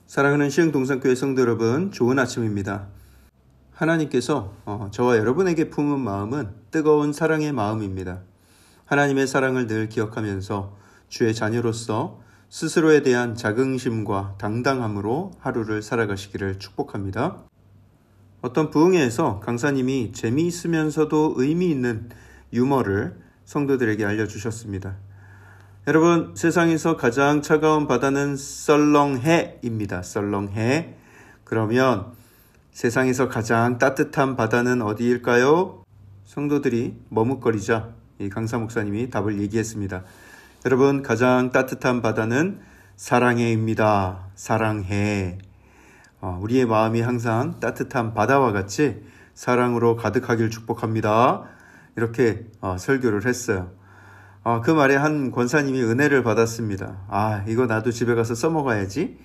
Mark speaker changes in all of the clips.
Speaker 1: 사랑하는 시흥동산교회 성도 여러분, 좋은 아침입니다. 하나님께서 저와 여러분에게 품은 마음은 뜨거운 사랑의 마음입니다. 하나님의 사랑을 늘 기억하면서 주의 자녀로서 스스로에 대한 자긍심과 당당함으로 하루를 살아가시기를 축복합니다. 어떤 부흥회에서 강사님이 재미있으면서도 의미 있는 유머를 성도들에게 알려주셨습니다. 여러분, 세상에서 가장 차가운 바다는 썰렁해입니다. 썰렁해. 그러면 세상에서 가장 따뜻한 바다는 어디일까요? 성도들이 머뭇거리자 이 강사 목사님이 답을 얘기했습니다. 여러분, 가장 따뜻한 바다는 사랑해입니다. 사랑해. 우리의 마음이 항상 따뜻한 바다와 같이 사랑으로 가득하길 축복합니다. 이렇게 설교를 했어요. 그 말에 한 권사님이 은혜를 받았습니다. 이거 나도 집에 가서 써먹어야지.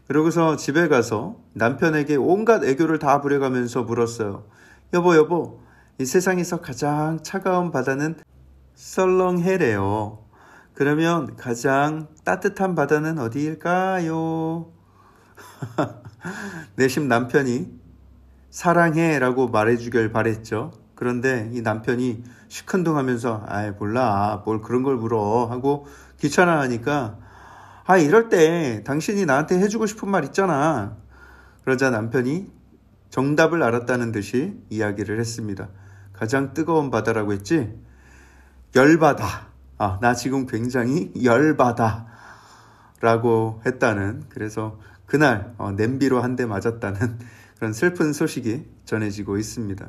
Speaker 1: 그러고서 집에 가서 남편에게 온갖 애교를 다 부려가면서 물었어요. 여보, 이 세상에서 가장 차가운 바다는 썰렁해래요. 그러면 가장 따뜻한 바다는 어디일까요? 내심 남편이 사랑해라고 말해주길 바랬죠. 그런데 이 남편이 시큰둥하면서 몰라, 뭘 그런 걸 물어 하고 귀찮아하니까 이럴 때 당신이 나한테 해주고 싶은 말 있잖아. 그러자 남편이 정답을 알았다는 듯이 이야기를 했습니다. 가장 뜨거운 바다라고 했지? 열바다. 나 지금 굉장히 열바다 라고 했다는, 그래서 그날 냄비로 한 대 맞았다는 그런 슬픈 소식이 전해지고 있습니다.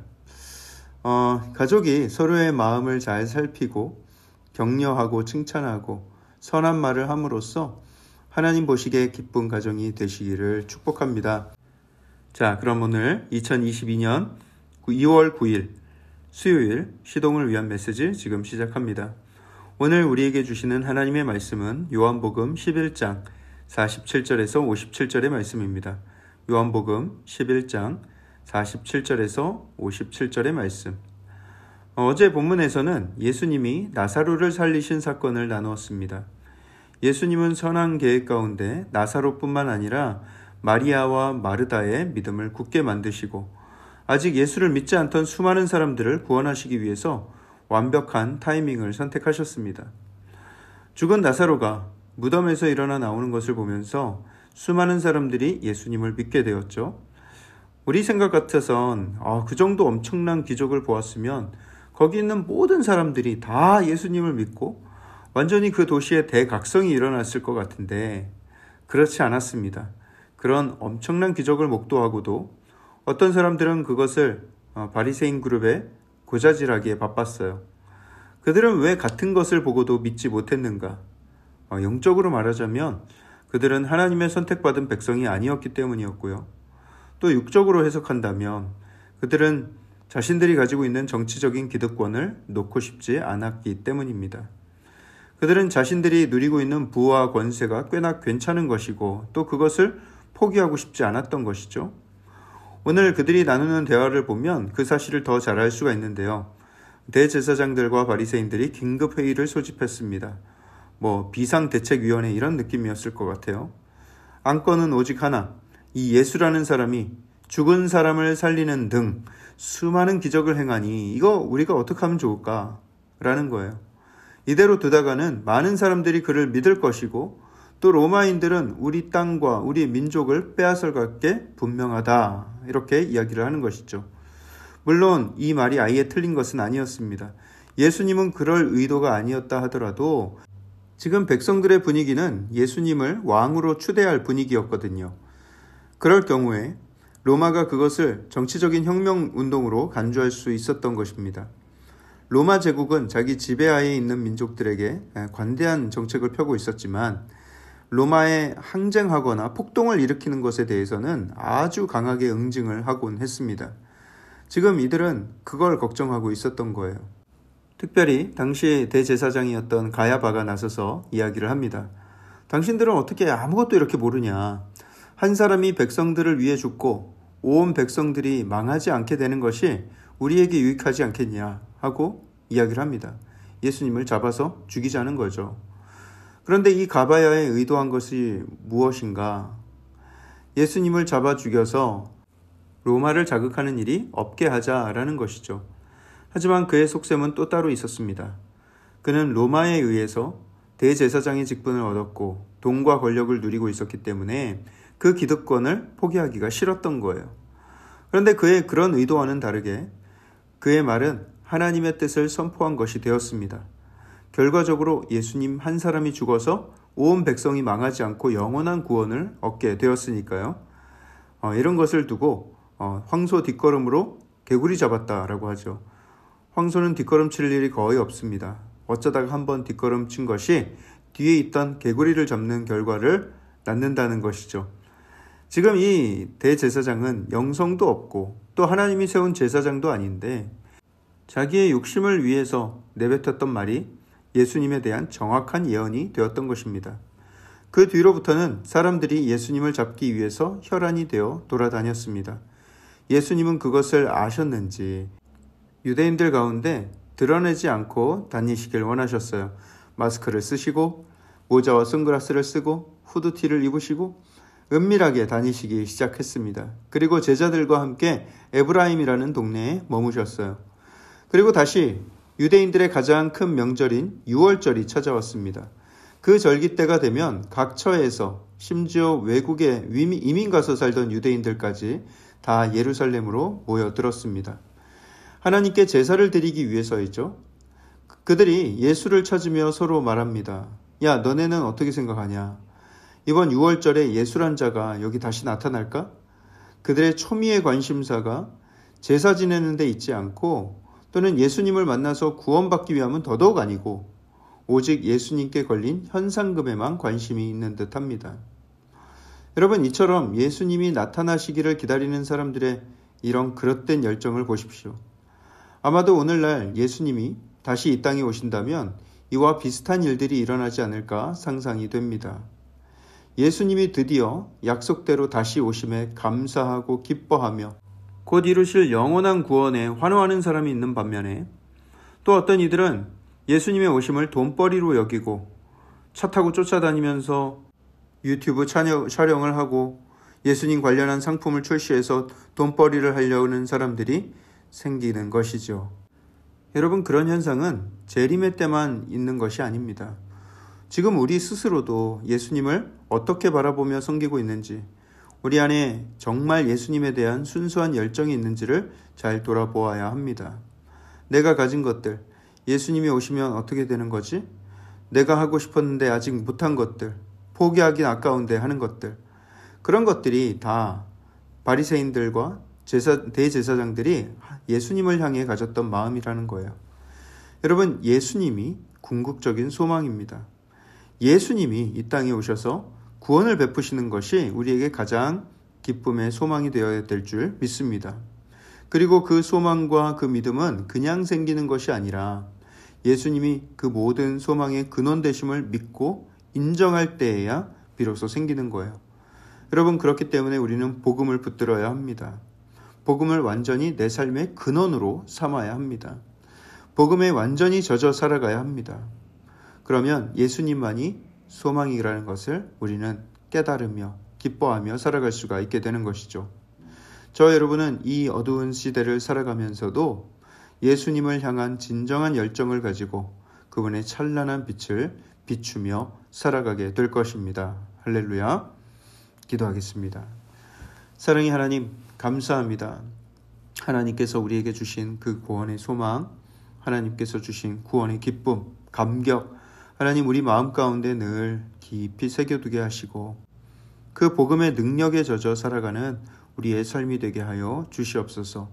Speaker 1: 가족이 서로의 마음을 잘 살피고 격려하고 칭찬하고 선한 말을 함으로써 하나님 보시기에 기쁜 가정이 되시기를 축복합니다. 자, 그럼 오늘 2022년 2월 9일 수요일 시동을 위한 메시지 지금 시작합니다. 오늘 우리에게 주시는 하나님의 말씀은 요한복음 11장 47절에서 57절의 말씀입니다. 요한복음 11장 47절에서 57절의 말씀. 어제 본문에서는 예수님이 나사로를 살리신 사건을 나누었습니다. 예수님은 선한 계획 가운데 나사로뿐만 아니라 마리아와 마르다의 믿음을 굳게 만드시고 아직 예수를 믿지 않던 수많은 사람들을 구원하시기 위해서 완벽한 타이밍을 선택하셨습니다. 죽은 나사로가 무덤에서 일어나 나오는 것을 보면서 수많은 사람들이 예수님을 믿게 되었죠. 우리 생각 같아선 그 정도 엄청난 기적을 보았으면 거기 있는 모든 사람들이 다 예수님을 믿고 완전히 그 도시에 대각성이 일어났을 것 같은데 그렇지 않았습니다. 그런 엄청난 기적을 목도하고도 어떤 사람들은 그것을 바리새인 그룹에 고자질하기에 바빴어요. 그들은 왜 같은 것을 보고도 믿지 못했는가? 영적으로 말하자면 그들은 하나님의 선택받은 백성이 아니었기 때문이었고요. 또 육적으로 해석한다면 그들은 자신들이 가지고 있는 정치적인 기득권을 놓고 싶지 않았기 때문입니다. 그들은 자신들이 누리고 있는 부와 권세가 꽤나 괜찮은 것이고 또 그것을 포기하고 싶지 않았던 것이죠. 오늘 그들이 나누는 대화를 보면 그 사실을 더 잘 알 수가 있는데요. 대제사장들과 바리새인들이 긴급 회의를 소집했습니다. 비상대책위원회 이런 느낌이었을 것 같아요. 안건은 오직 하나, 이 예수라는 사람이 죽은 사람을 살리는 등 수많은 기적을 행하니 이거 우리가 어떻게 하면 좋을까? 라는 거예요. 이대로 두다가는 많은 사람들이 그를 믿을 것이고 또 로마인들은 우리 땅과 우리 민족을 빼앗아갈 게 분명하다. 이렇게 이야기를 하는 것이죠. 물론 이 말이 아예 틀린 것은 아니었습니다. 예수님은 그럴 의도가 아니었다 하더라도 지금 백성들의 분위기는 예수님을 왕으로 추대할 분위기였거든요. 그럴 경우에 로마가 그것을 정치적인 혁명운동으로 간주할 수 있었던 것입니다. 로마 제국은 자기 지배하에 있는 민족들에게 관대한 정책을 펴고 있었지만 로마에 항쟁하거나 폭동을 일으키는 것에 대해서는 아주 강하게 응징을 하곤 했습니다. 지금 이들은 그걸 걱정하고 있었던 거예요. 특별히 당시 대제사장이었던 가야바가 나서서 이야기를 합니다. 당신들은 어떻게 아무것도 이렇게 모르냐. 한 사람이 백성들을 위해 죽고 온 백성들이 망하지 않게 되는 것이 우리에게 유익하지 않겠냐 하고 이야기를 합니다. 예수님을 잡아서 죽이자는 거죠. 그런데 이 가바야에 의도한 것이 무엇인가? 예수님을 잡아 죽여서 로마를 자극하는 일이 없게 하자라는 것이죠. 하지만 그의 속셈은 또 따로 있었습니다. 그는 로마에 의해서 대제사장의 직분을 얻었고 돈과 권력을 누리고 있었기 때문에 그 기득권을 포기하기가 싫었던 거예요. 그런데 그의 그런 의도와는 다르게 그의 말은 하나님의 뜻을 선포한 것이 되었습니다. 결과적으로 예수님 한 사람이 죽어서 온 백성이 망하지 않고 영원한 구원을 얻게 되었으니까요. 이런 것을 두고 황소 뒷걸음으로 개구리 잡았다라고 하죠. 황소는 뒷걸음칠 일이 거의 없습니다. 어쩌다가 한번 뒷걸음친 것이 뒤에 있던 개구리를 잡는 결과를 낳는다는 것이죠. 지금 이 대제사장은 영성도 없고 또 하나님이 세운 제사장도 아닌데 자기의 욕심을 위해서 내뱉었던 말이 예수님에 대한 정확한 예언이 되었던 것입니다. 그 뒤로부터는 사람들이 예수님을 잡기 위해서 혈안이 되어 돌아다녔습니다. 예수님은 그것을 아셨는지 유대인들 가운데 드러내지 않고 다니시길 원하셨어요. 마스크를 쓰시고 모자와 선글라스를 쓰고 후드티를 입으시고 은밀하게 다니시기 시작했습니다. 그리고 제자들과 함께 에브라임이라는 동네에 머무셨어요. 그리고 다시 유대인들의 가장 큰 명절인 유월절이 찾아왔습니다. 그 절기 때가 되면 각 처에서 심지어 외국에 이민 가서 살던 유대인들까지 다 예루살렘으로 모여들었습니다. 하나님께 제사를 드리기 위해서이죠. 그들이 예수를 찾으며 서로 말합니다. 야, 너네는 어떻게 생각하냐? 이번 유월절에 예수란 자가 여기 다시 나타날까? 그들의 초미의 관심사가 제사 지내는 데 있지 않고 또는 예수님을 만나서 구원받기 위함은 더더욱 아니고 오직 예수님께 걸린 현상금에만 관심이 있는 듯합니다. 여러분, 이처럼 예수님이 나타나시기를 기다리는 사람들의 이런 그릇된 열정을 보십시오. 아마도 오늘날 예수님이 다시 이 땅에 오신다면 이와 비슷한 일들이 일어나지 않을까 상상이 됩니다. 예수님이 드디어 약속대로 다시 오심에 감사하고 기뻐하며 곧 이루실 영원한 구원에 환호하는 사람이 있는 반면에 또 어떤 이들은 예수님의 오심을 돈벌이로 여기고 차 타고 쫓아다니면서 유튜브 촬영을 하고 예수님 관련한 상품을 출시해서 돈벌이를 하려는 사람들이 생기는 것이죠. 여러분, 그런 현상은 재림의 때만 있는 것이 아닙니다. 지금 우리 스스로도 예수님을 어떻게 바라보며 섬기고 있는지, 우리 안에 정말 예수님에 대한 순수한 열정이 있는지를 잘 돌아보아야 합니다. 내가 가진 것들, 예수님이 오시면 어떻게 되는 거지? 내가 하고 싶었는데 아직 못한 것들, 포기하긴 아까운데 하는 것들, 그런 것들이 다 바리새인들과 대제사장들이 예수님을 향해 가졌던 마음이라는 거예요. 여러분, 예수님이 궁극적인 소망입니다. 예수님이 이 땅에 오셔서 구원을 베푸시는 것이 우리에게 가장 기쁨의 소망이 되어야 될 줄 믿습니다. 그리고 그 소망과 그 믿음은 그냥 생기는 것이 아니라 예수님이 그 모든 소망의 근원 되심을 믿고 인정할 때에야 비로소 생기는 거예요. 여러분, 그렇기 때문에 우리는 복음을 붙들어야 합니다. 복음을 완전히 내 삶의 근원으로 삼아야 합니다. 복음에 완전히 젖어 살아가야 합니다. 그러면 예수님만이 소망이라는 것을 우리는 깨달으며 기뻐하며 살아갈 수가 있게 되는 것이죠. 저 여러분은 이 어두운 시대를 살아가면서도 예수님을 향한 진정한 열정을 가지고 그분의 찬란한 빛을 비추며 살아가게 될 것입니다. 할렐루야. 기도하겠습니다. 사랑의 하나님, 감사합니다. 하나님께서 우리에게 주신 그 구원의 소망, 하나님께서 주신 구원의 기쁨, 감격, 하나님 우리 마음 가운데 늘 깊이 새겨두게 하시고 그 복음의 능력에 젖어 살아가는 우리의 삶이 되게 하여 주시옵소서.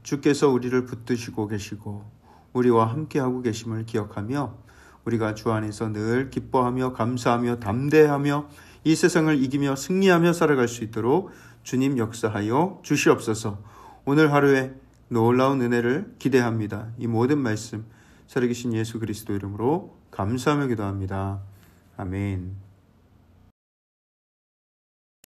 Speaker 1: 주께서 우리를 붙드시고 계시고 우리와 함께하고 계심을 기억하며 우리가 주 안에서 늘 기뻐하며 감사하며 담대하며 이 세상을 이기며 승리하며 살아갈 수 있도록 주님 역사하여 주시옵소서. 오늘 하루에 놀라운 은혜를 기대합니다. 이 모든 말씀 살아계신 예수 그리스도 이름으로 감사하며 기도합니다. 아멘.